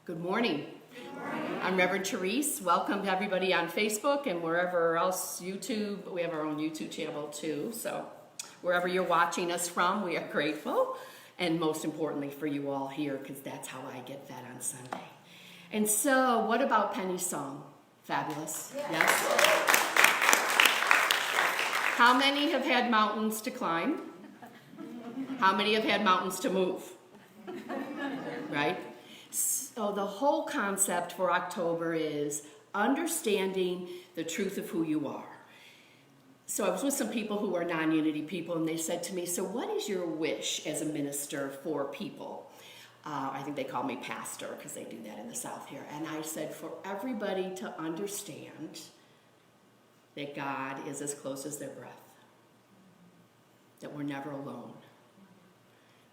Good morning. I'm Reverend Therese. Welcome to everybody on Facebook and wherever else, YouTube. We have our own YouTube channel too. So wherever you're watching us from, we are grateful. And most importantly for you all here, because that's how I get fed on Sunday. And so what about Penny's song? Fabulous? Yes? How many have had mountains to climb? How many have had mountains to move? Right? So the whole concept for October is understanding the truth of who you are. So I was with some people who are non-unity people, and they said to me, so what is your wish as a minister for people? I think they call me pastor because they do that in the South here. And I said, for everybody to understand that God is as close as their breath, that we're never alone.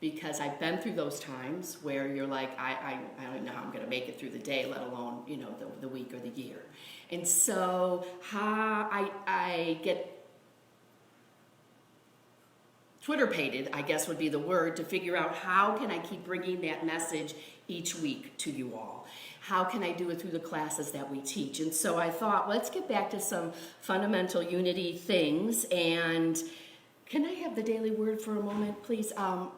Because I've been through those times where you're like, I don't know how I'm going to make it through the day, let alone, the week or the year. And so I get Twitter-pated, I guess would be the word, to figure out how can I keep bringing that message each week to you all. How can I do it through the classes that we teach? And so I thought, let's get back to some fundamental unity things. And can I have the daily word for a moment, please?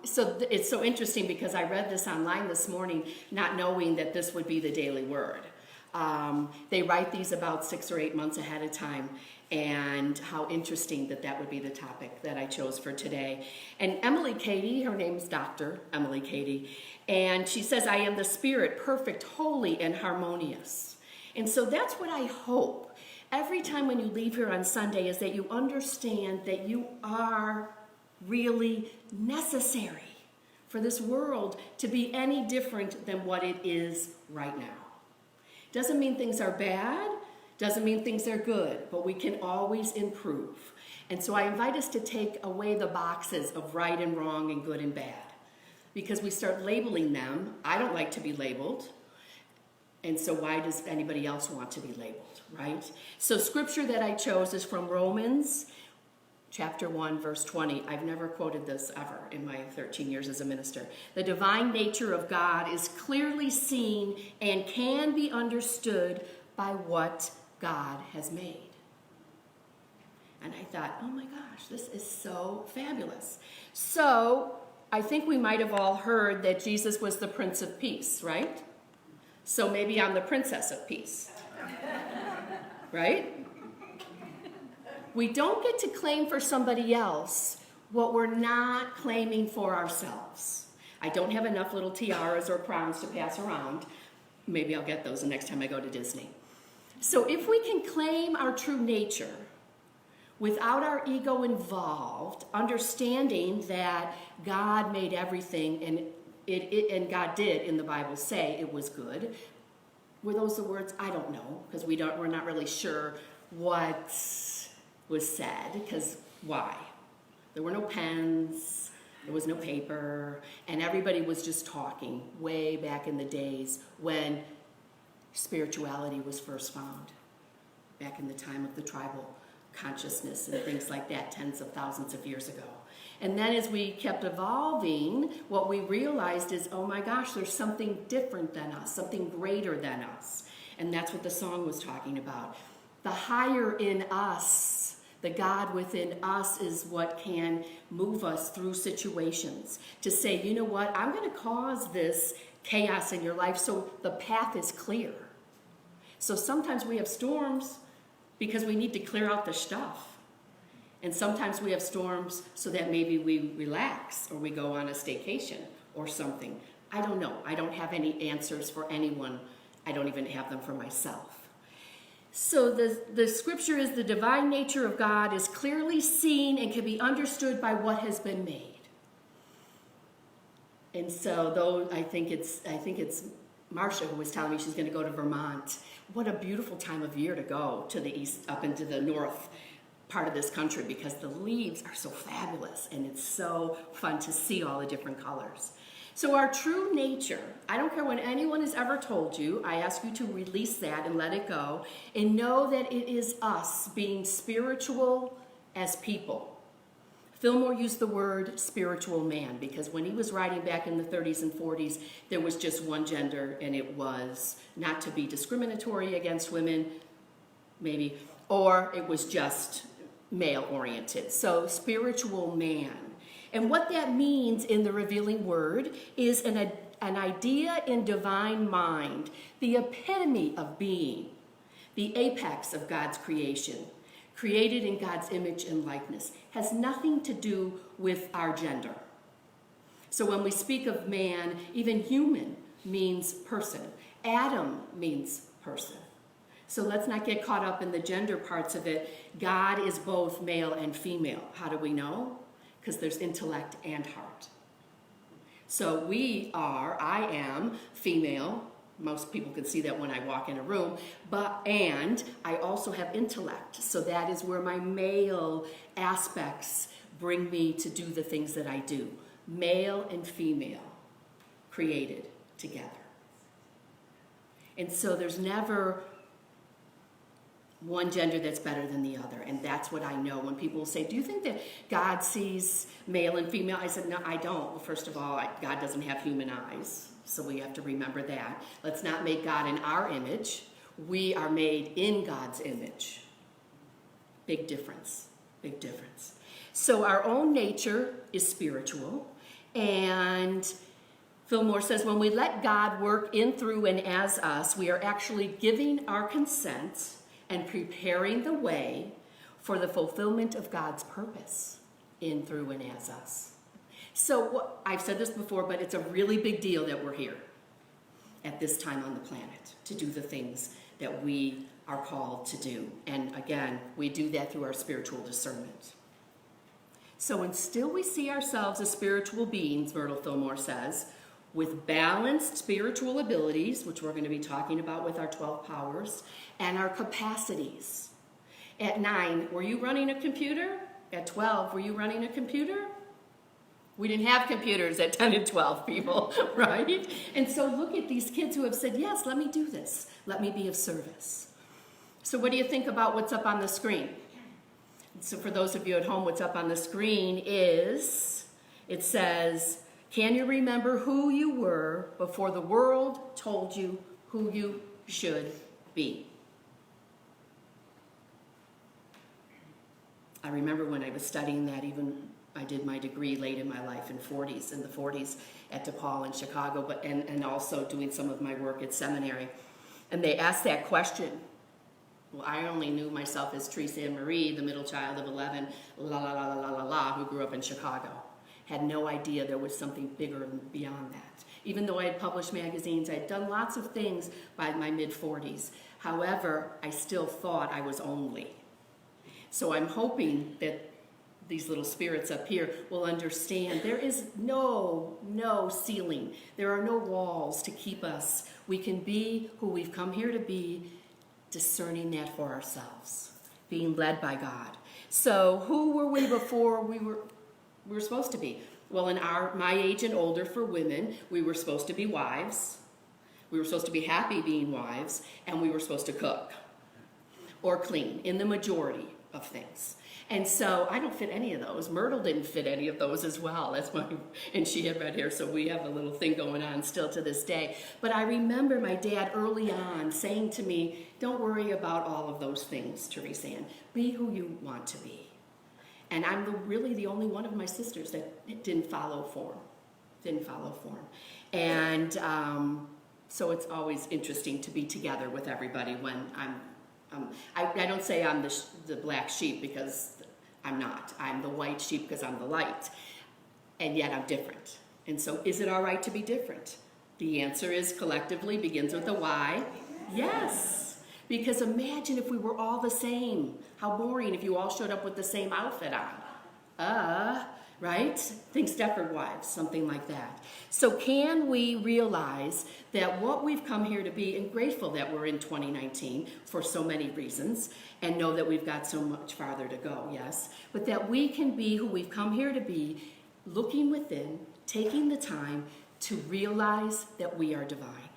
It's so interesting because I read this online this morning, not knowing that this would be the daily word. They write these about 6 or 8 months ahead of time, and how interesting that would be the topic that I chose for today. And Emily Cady, her name's Dr. Emily Cady, and she says, I am the Spirit, perfect, holy, and harmonious. And so that's what I hope every time when you leave here on Sunday is that you understand that you are really necessary for this world to be any different than what it is right now. Doesn't mean things are bad, doesn't mean things are good, but we can always improve. And so I invite us to take away the boxes of right and wrong and good and bad, because we start labeling them. I don't like to be labeled. And so why does anybody else want to be labeled, right? So scripture that I chose is from Romans chapter 1, verse 20. I've never quoted this ever in my 13 years as a minister. The divine nature of God is clearly seen and can be understood by what God has made. And I thought, oh my gosh, this is so fabulous. So I think we might have all heard that Jesus was the Prince of Peace, right? So maybe I'm the Princess of Peace, right? We don't get to claim for somebody else what we're not claiming for ourselves. I don't have enough little tiaras or crowns to pass around. Maybe I'll get those the next time I go to Disney. So if we can claim our true nature without our ego involved, understanding that God made everything and God did in the Bible say it was good. Were those the words? I don't know, because we're not really sure what was said, because why? There were no pens, there was no paper, and everybody was just talking way back in the days when spirituality was first found, back in the time of the tribal consciousness and things like that, tens of thousands of years ago. And then as we kept evolving, what we realized is, oh my gosh, there's something different than us, something greater than us. And that's what the song was talking about. The higher in us, the God within us is what can move us through situations. To say, you know what, I'm going to cause this chaos in your life so the path is clear. So sometimes we have storms because we need to clear out the stuff. And sometimes we have storms so that maybe we relax or we go on a staycation or something. I don't know. I don't have any answers for anyone. I don't even have them for myself. So the scripture is the divine nature of God is clearly seen and can be understood by what has been made. And so though I think it's Marcia who was telling me she's going to go to Vermont. What a beautiful time of year to go to the east, up into the north part of this country, because the leaves are so fabulous and it's so fun to see all the different colors. So our true nature, I don't care what anyone has ever told you, I ask you to release that and let it go and know that it is us being spiritual as people, Fillmore used the word spiritual man because when he was writing back in the 30s and 40s, there was just one gender, and it was not to be discriminatory against women, maybe, or it was just male-oriented. So spiritual man. And what that means in the revealing word is an idea in divine mind, the epitome of being, the apex of God's creation, created in God's image and likeness, has nothing to do with our gender. So when we speak of man, even human means person. Adam means person. So let's not get caught up in the gender parts of it. God is both male and female. How do we know? Because there's intellect and heart. So I am female. Most people can see that when I walk in a room, and I also have intellect. So that is where my male aspects bring me to do the things that I do. Male and female created together. And so there's never one gender that's better than the other. And that's what I know. When people say, do you think that God sees male and female? I said, no, I don't. Well, first of all, God doesn't have human eyes. So we have to remember that. Let's not make God in our image. We are made in God's image. Big difference. Big difference. So our own nature is spiritual. And Fillmore says when we let God work in, through, and as us, we are actually giving our consent and preparing the way for the fulfillment of God's purpose in, through, and as us. So I've said this before, but it's a really big deal that we're here at this time on the planet to do the things that we are called to do. And again, we do that through our spiritual discernment. So until we see ourselves as spiritual beings, Myrtle Fillmore says, with balanced spiritual abilities, which we're going to be talking about with our 12 powers, and our capacities. At 9, were you running a computer? At 12, were you running a computer? We didn't have computers at 10 and 12, people, right? And so look at these kids who have said, yes, let me do this. Let me be of service. So what do you think about what's up on the screen? So for those of you at home, what's up on the screen is, it says, can you remember who you were before the world told you who you should be? I remember when I was studying that, even I did my degree late in my life in the 40s at DePaul in Chicago, and also doing some of my work at seminary. And they asked that question. Well, I only knew myself as Therese Ann Marie, the middle child of 11, who grew up in Chicago. Had no idea there was something bigger beyond that. Even though I had published magazines, I had done lots of things by my mid-40s. However, I still thought I was only. So I'm hoping that these little spirits up here will understand there is no ceiling. There are no walls to keep us. We can be who we've come here to be, discerning that for ourselves, being led by God. So who were we before we were supposed to be? Well, in my age and older for women, we were supposed to be wives. We were supposed to be happy being wives, and we were supposed to cook or clean in the majority of things. And so I don't fit any of those. Myrtle didn't fit any of those as well. That's why, and she had red hair, so we have a little thing going on still to this day. But I remember my dad early on saying to me, don't worry about all of those things, Therese Ann. Be who you want to be. And I'm really the only one of my sisters that didn't follow form. And so it's always interesting to be together with everybody when I don't say I'm the black sheep because I'm not. I'm the white sheep because I'm the light. And yet I'm different. And so is it all right to be different? The answer is collectively begins with a Y. Yes. Because imagine if we were all the same. How boring if you all showed up with the same outfit on. Right? Think Stepford Wives, something like that. So can we realize that what we've come here to be, and grateful that we're in 2019 for so many reasons, and know that we've got so much farther to go, yes, but that we can be who we've come here to be, looking within, taking the time to realize that we are divine.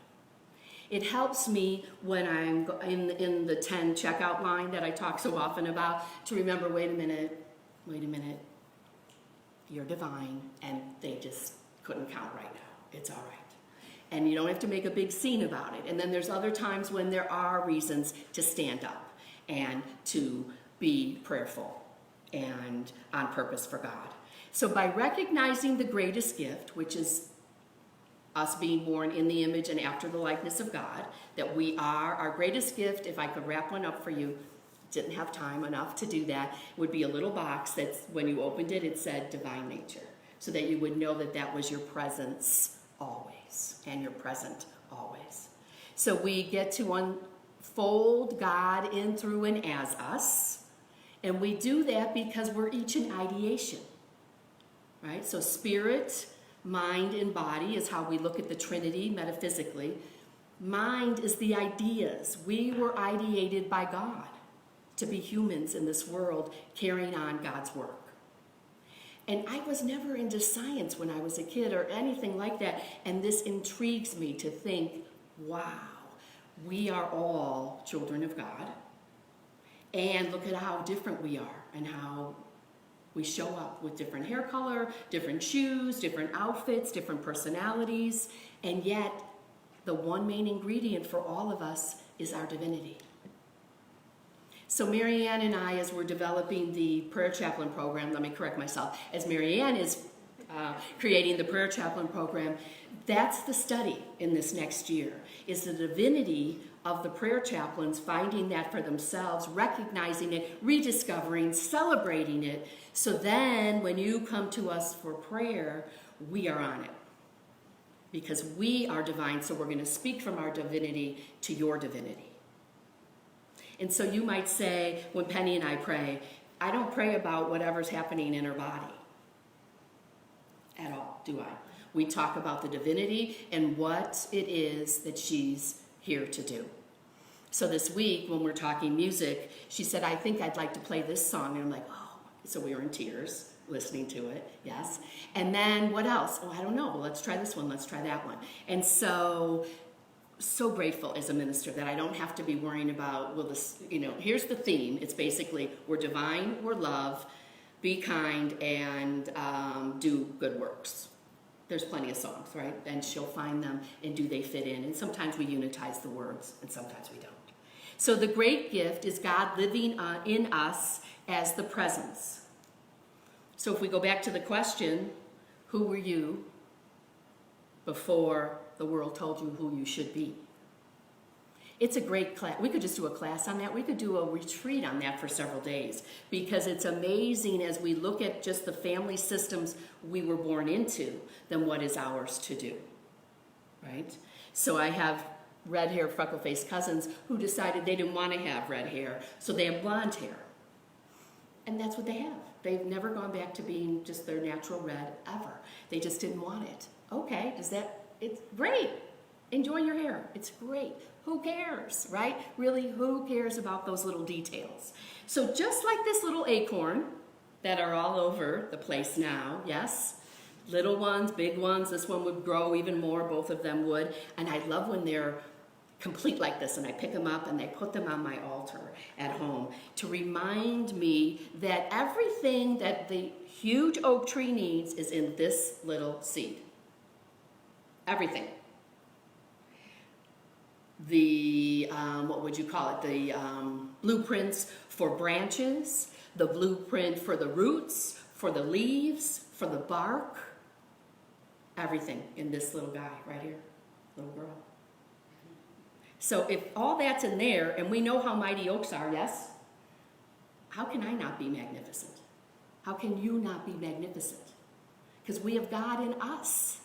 It helps me when I'm in the 10 checkout line that I talk so often about to remember, wait a minute. you're divine, and they just couldn't count right now. It's all right. And you don't have to make a big scene about it. And then there's other times when there are reasons to stand up and to be prayerful and on purpose for God. So by recognizing the greatest gift, which is us being born in the image and after the likeness of God, that we are our greatest gift, if I could wrap one up for you, didn't have time enough to do that, would be a little box that when you opened it, it said divine nature, so that you would know that that was your presence always and you're present always. So we get to unfold God in, through, and as us, and we do that because we're each in ideation, right? So spirit, mind, and body is how we look at the Trinity metaphysically. Mind is the ideas. We were ideated by God to be humans in this world carrying on God's work. And I was never into science when I was a kid or anything like that, and this intrigues me to think, wow, we are all children of God, and look at how different we are and how we show up with different hair color, different shoes, different outfits, different personalities, and yet the one main ingredient for all of us is our divinity. So Marianne and I, as we're developing the prayer chaplain program, let me correct myself, as Marianne is creating the prayer chaplain program, that's the study in this next year, is the divinity of the prayer chaplains, finding that for themselves, recognizing it, rediscovering, celebrating it, so then when you come to us for prayer, we are on it. Because we are divine, so we're going to speak from our divinity to your divinity. And so you might say, when Penny and I pray, I don't pray about whatever's happening in her body at all, do I? We talk about the divinity and what it is that she's here to do. So this week, when we're talking music, she said, I think I'd like to play this song. And I'm like, oh, so we were in tears listening to it, yes. And then what else? Oh, I don't know. Well, let's try this one. Let's try that one. And so grateful as a minister that I don't have to be worrying about, well, this, here's the theme. It's basically, we're divine, we're love, be kind, and do good works. There's plenty of songs, right? And she'll find them, and do they fit in? And sometimes we unitize the words, and sometimes we don't. So the great gift is God living in us as the presence. So if we go back to the question, who were you before the world told you who you should be? It's a great class. We could just do a class on that. We could do a retreat on that for several days, because it's amazing as we look at just the family systems we were born into, then what is ours to do, right? So I have red hair, freckle-faced cousins who decided they didn't want to have red hair, so they have blonde hair. And that's what they have. They've never gone back to being just their natural red ever. They just didn't want it. Okay, it's great. Enjoy your hair. It's great. Who cares, right? Really, who cares about those little details? So just like this little acorn that are all over the place now, yes? Little ones, big ones, this one would grow even more, both of them would. And I love when they're complete like this, and I pick them up and I put them on my altar at home to remind me that everything that the huge oak tree needs is in this little seed. Everything. The, what would you call it? The blueprints for branches, the blueprint for the roots, for the leaves, for the bark. Everything in this little guy right here, little girl. So if all that's in there, and we know how mighty oaks are, yes? How can I not be magnificent? How can you not be magnificent? Because we have God in us.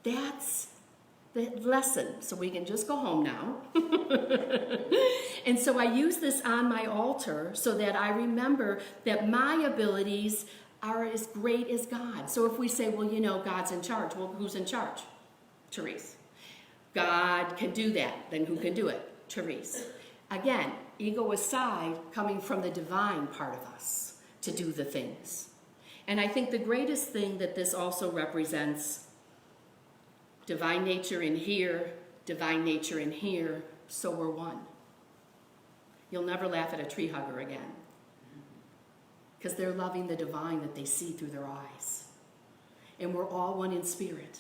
That's the lesson. So we can just go home now. And so I use this on my altar so that I remember that my abilities are as great as God. So if we say, well, God's in charge. Well, who's in charge? Therese. God can do that. Then who can do it? Therese. Again, ego aside, coming from the divine part of us to do the things. And I think the greatest thing that this also represents, divine nature in here, divine nature in here, so we're one. You'll never laugh at a tree hugger again. because they're loving the divine that they see through their eyes. And we're all one in spirit,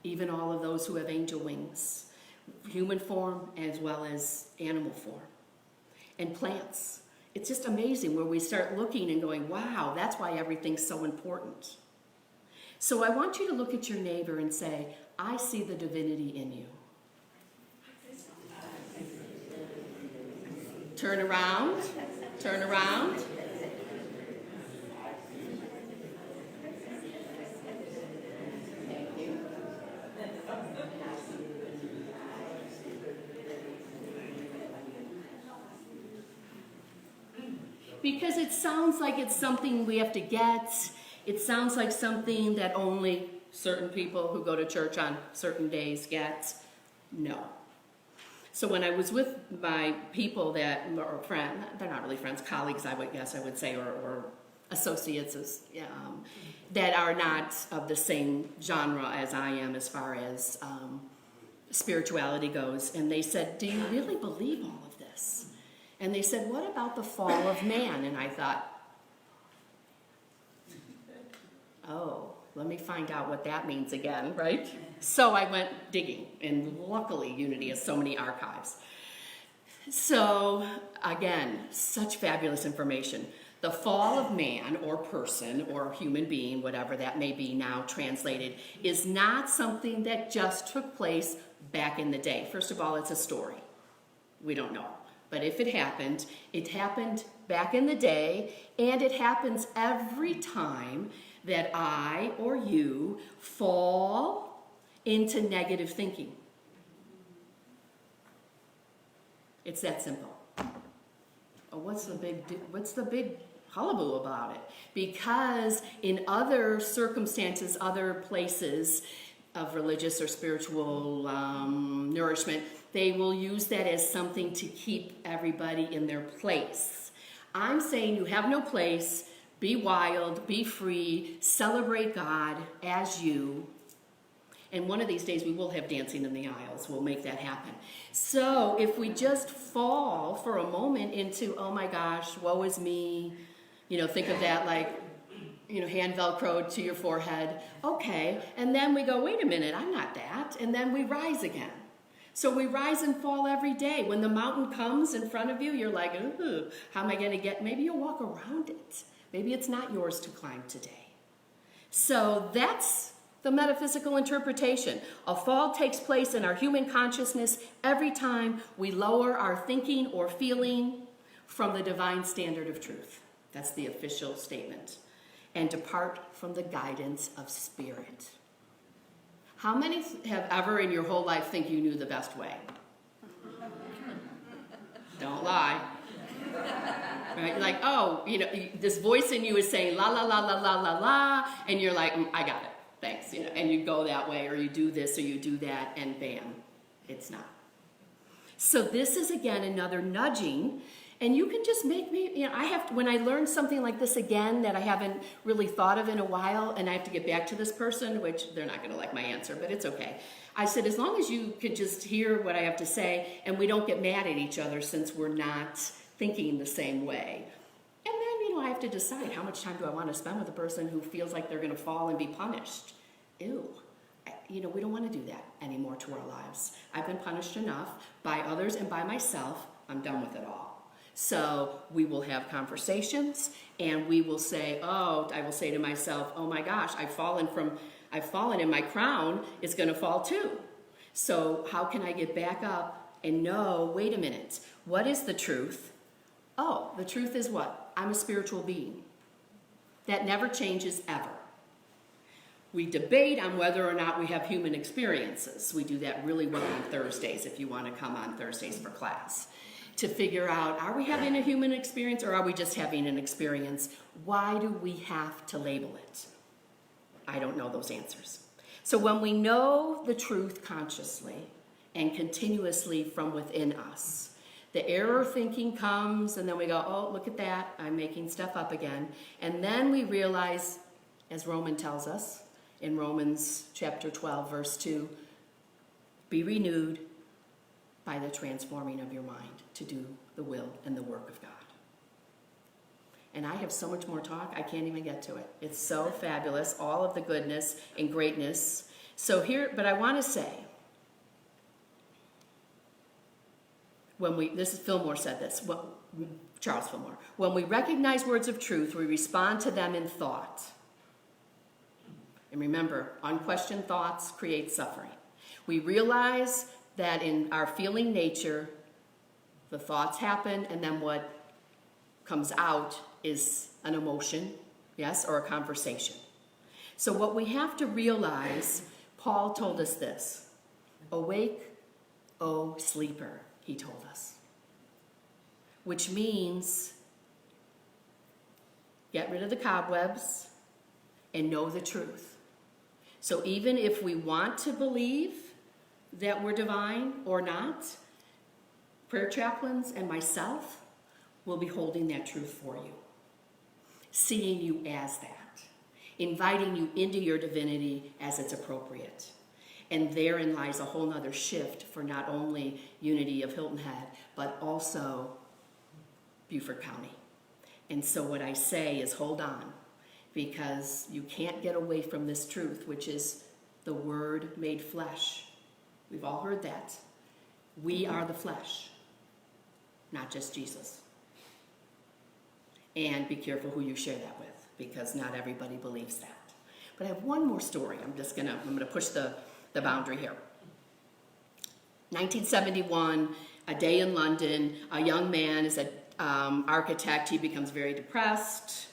even all of those who have angel wings, human form as well as animal form, and plants. It's just amazing where we start looking and going, wow, that's why everything's so important. So I want you to look at your neighbor and say, I see the divinity in you. Turn around, turn around. Because it sounds like it's something we have to get. It sounds like something that only certain people who go to church on certain days get. No. So when I was with my people that, or friends, they're not really friends, colleagues I would say, or associates that are not of the same genre as I am as far as spirituality goes. And they said, do you really believe all of this? And they said, what about the fall of man? And I thought, oh, let me find out what that means again, right? So I went digging, and luckily Unity has so many archives. So again, such fabulous information. The fall of man or person or human being, whatever that may be now translated, is not something that just took place back in the day. First of all, it's a story. We don't know. But if it happened back in the day, and it happens every time that I or you fall into negative thinking. It's that simple. Oh, what's the big hullabaloo about it? Because in other circumstances, other places of religious or spiritual nourishment, they will use that as something to keep everybody in their place. I'm saying you have no place. Be wild, be free, celebrate God as you. And one of these days we will have dancing in the aisles. We'll make that happen. So if we just fall for a moment into, oh my gosh, woe is me, think of that like, hand Velcroed to your forehead. Okay, and then we go, wait a minute, I'm not that. And then we rise again. So we rise and fall every day. When the mountain comes in front of you, you're like, ooh, how am I going to get? Maybe you'll walk around it. Maybe it's not yours to climb today. So that's the metaphysical interpretation. A fall takes place in our human consciousness every time we lower our thinking or feeling from the divine standard of truth. That's the official statement. And depart from the guidance of spirit. How many have ever in your whole life think you knew the best way? Don't lie. Right? Like, oh, this voice in you is saying la la la la la la la, and you're like, I got it, thanks, and you go that way, or you do this, or you do that, and bam, it's not. So this is again another nudging, and you can just make me, when I learn something like this again that I haven't really thought of in a while, and I have to get back to this person, which they're not going to like my answer, but it's okay. I said, as long as you could just hear what I have to say, and we don't get mad at each other since we're not thinking the same way. And then, I have to decide how much time do I want to spend with a person who feels like they're going to fall and be punished. Ew. We don't want to do that anymore to our lives. I've been punished enough by others and by myself. I'm done with it all. So we will have conversations, and we will say, I will say to myself, oh my gosh, I've fallen and my crown is going to fall too. So how can I get back up and know, wait a minute, what is the truth? Oh, the truth is what? I'm a spiritual being. That never changes ever. We debate on whether or not we have human experiences. We do that really well on Thursdays if you want to come on Thursdays for class. To figure out, are we having a human experience or are we just having an experience? Why do we have to label it? I don't know those answers. So when we know the truth consciously and continuously from within us, the error thinking comes, and then we go, oh, look at that, I'm making stuff up again. And then we realize, as Romans tells us, in Romans chapter 12, verse 2, be renewed by the transforming of your mind to do the will and the work of God. And I have so much more talk, I can't even get to it. It's so fabulous, all of the goodness and greatness. So here, but I want to say, this is Fillmore said this, Charles Fillmore, when we recognize words of truth, we respond to them in thought. And remember, unquestioned thoughts create suffering. We realize that in our feeling nature, the thoughts happen, and then what comes out is an emotion, yes, or a conversation. So what we have to realize, Paul told us this, awake, O sleeper, he told us. Which means get rid of the cobwebs and know the truth. So even if we want to believe that we're divine or not, prayer chaplains and myself will be holding that truth for you, seeing you as that, inviting you into your divinity as it's appropriate. And therein lies a whole nother shift for not only Unity of Hilton Head, but also Beaufort County. And so what I say is hold on, because you can't get away from this truth, which is the Word made flesh. We've all heard that. We are the flesh, not just Jesus. And be careful who you share that with, because not everybody believes that. But I have one more story. I'm gonna push the boundary here. 1971, a day in London, a young man is an architect. He becomes very depressed.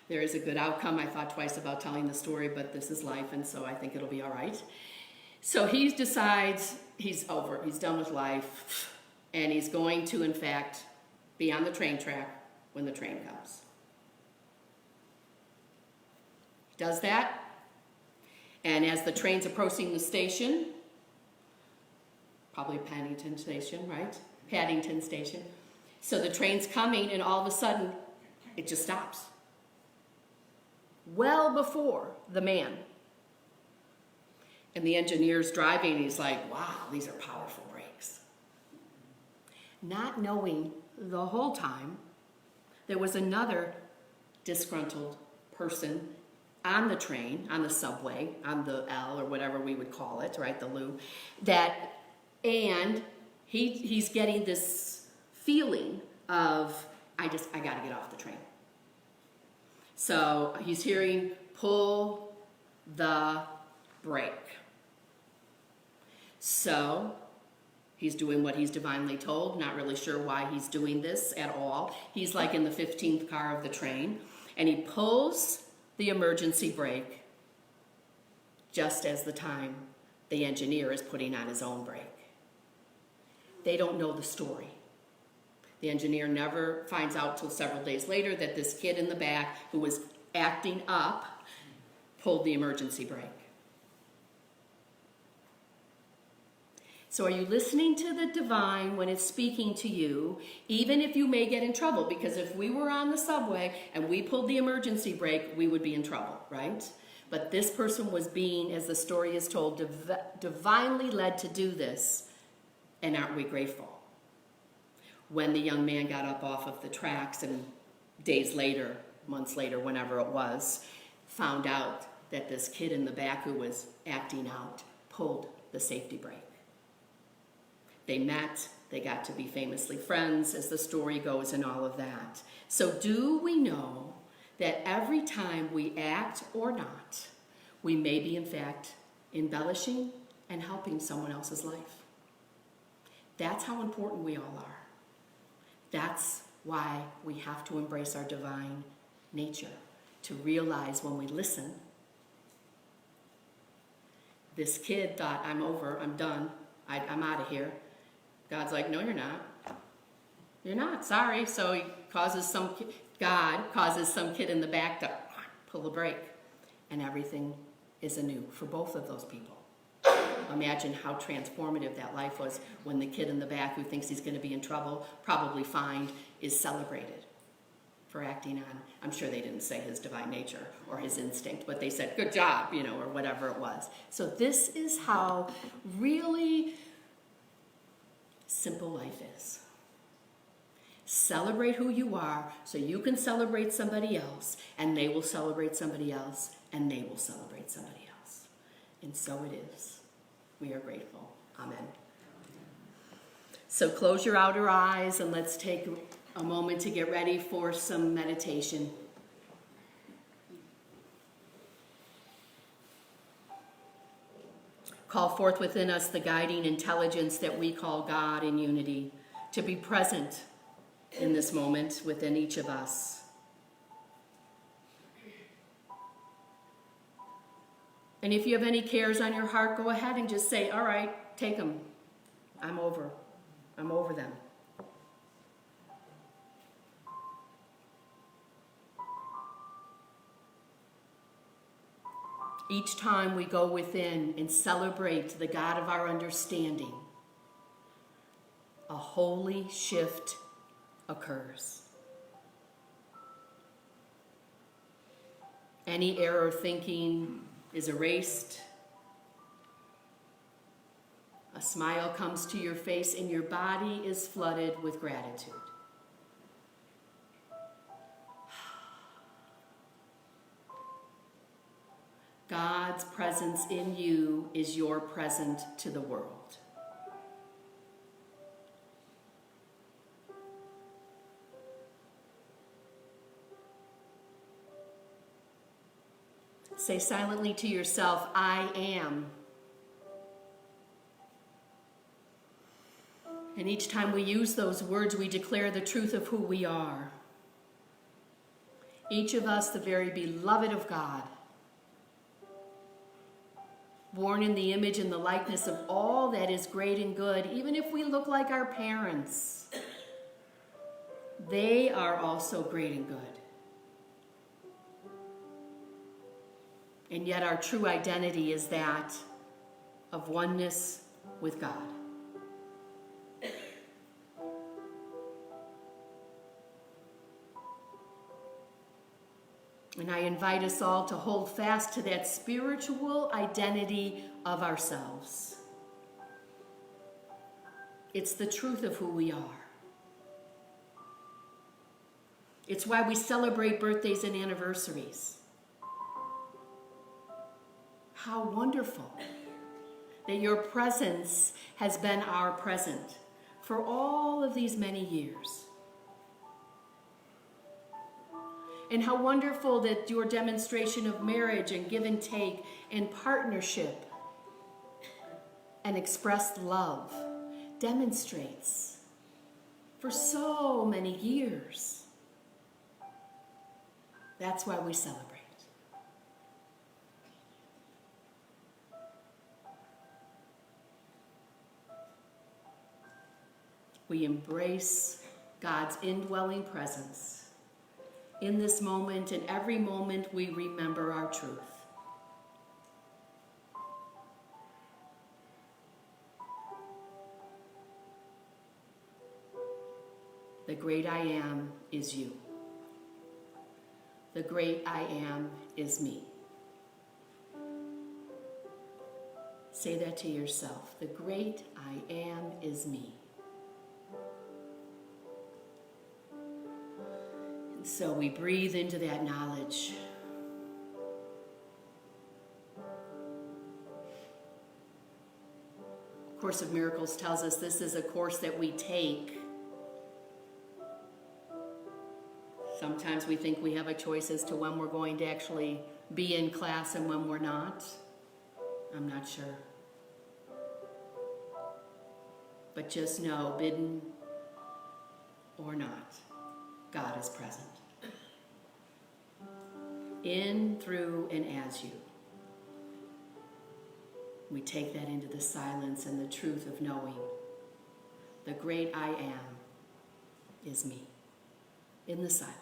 There is a good outcome. I thought twice about telling the story, but this is life, and so I think it'll be all right. So he decides he's over, he's done with life, and he's going to, in fact, be on the train track when the train comes. He does that, and as the train's approaching the station, probably Paddington Station, right? Paddington Station. So the train's coming, and all of a sudden, it just stops. Well before the man. And the engineer's driving, and he's like, wow, these are powerful brakes. Not knowing the whole time, there was another disgruntled person on the train, on the subway, on the L or whatever we would call it, right, the loo, and he's getting this feeling of, I gotta get off the train. So he's hearing, pull the brake. So he's doing what he's divinely told, not really sure why he's doing this at all. He's like in the 15th car of the train, and he pulls the emergency brake just as the time the engineer is putting on his own brake. They don't know the story. The engineer never finds out till several days later that this kid in the back who was acting up pulled the emergency brake. So are you listening to the divine when it's speaking to you, even if you may get in trouble? Because if we were on the subway and we pulled the emergency brake, we would be in trouble, right? But this person was being, as the story is told, divinely led to do this. And aren't we grateful? When the young man got up off of the tracks and days later, months later, whenever it was, found out that this kid in the back who was acting out pulled the safety brake. They met, they got to be famously friends, as the story goes, and all of that. So do we know that every time we act or not, we may be, in fact, embellishing and helping someone else's life? That's how important we all are. That's why we have to embrace our divine nature, to realize when we listen. This kid thought, I'm over, I'm done, I'm out of here. God's like, no, you're not. You're not, sorry. So God causes some kid in the back to pull the brake, and everything is anew for both of those people. Imagine how transformative that life was when the kid in the back who thinks he's going to be in trouble, probably fined, is celebrated for acting on, I'm sure they didn't say his divine nature or his instinct, but they said, good job, or whatever it was. So this is how really simple life is. Celebrate who you are so you can celebrate somebody else, and they will celebrate somebody else, and they will celebrate somebody else. And so it is. We are grateful. Amen. So close your outer eyes and let's take a moment to get ready for some meditation. Call forth within us the guiding intelligence that we call God in unity, to be present in this moment within each of us. And if you have any cares on your heart, go ahead and just say, all right, take them. I'm over them. Each time we go within and celebrate the God of our understanding, a holy shift occurs. Any error thinking is erased. A smile comes to your face and your body is flooded with gratitude. God's presence in you is your present to the world. Say silently to yourself, I am. And each time we use those words, we declare the truth of who we are. Each of us, the very beloved of God, born in the image and the likeness of all that is great and good, even if we look like our parents, they are also great and good. And yet our true identity is that of oneness with God. And I invite us all to hold fast to that spiritual identity of ourselves. It's the truth of who we are. It's why we celebrate birthdays and anniversaries. How wonderful that your presence has been our present for all of these many years. And how wonderful that your demonstration of marriage and give and take and partnership and expressed love demonstrates for so many years. That's why we celebrate. We embrace God's indwelling presence. In this moment and every moment, we remember our truth. The great I am is you. The great I am is me. Say that to yourself. The great I am is me. So we breathe into that knowledge. Course of Miracles tells us this is a course that we take. Sometimes we think we have a choice as to when we're going to actually be in class and when we're not. I'm not sure. But just know, bidden or not, God is present. In, through, and as you. We take that into the silence and the truth of knowing the great I am is me. In the silence.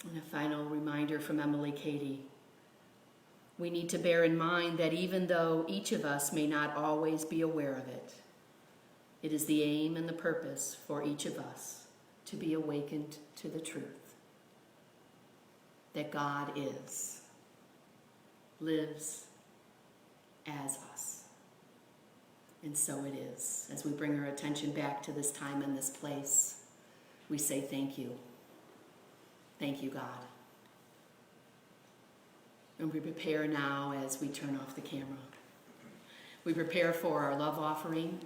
And a final reminder from Emily Cady. We need to bear in mind that even though each of us may not always be aware of it, it is the aim and the purpose for each of us to be awakened to the truth that God lives as us. And so it is. As we bring our attention back to this time and this place, we say thank you. Thank you, God. And we prepare now as we turn off the camera. We prepare for our love offering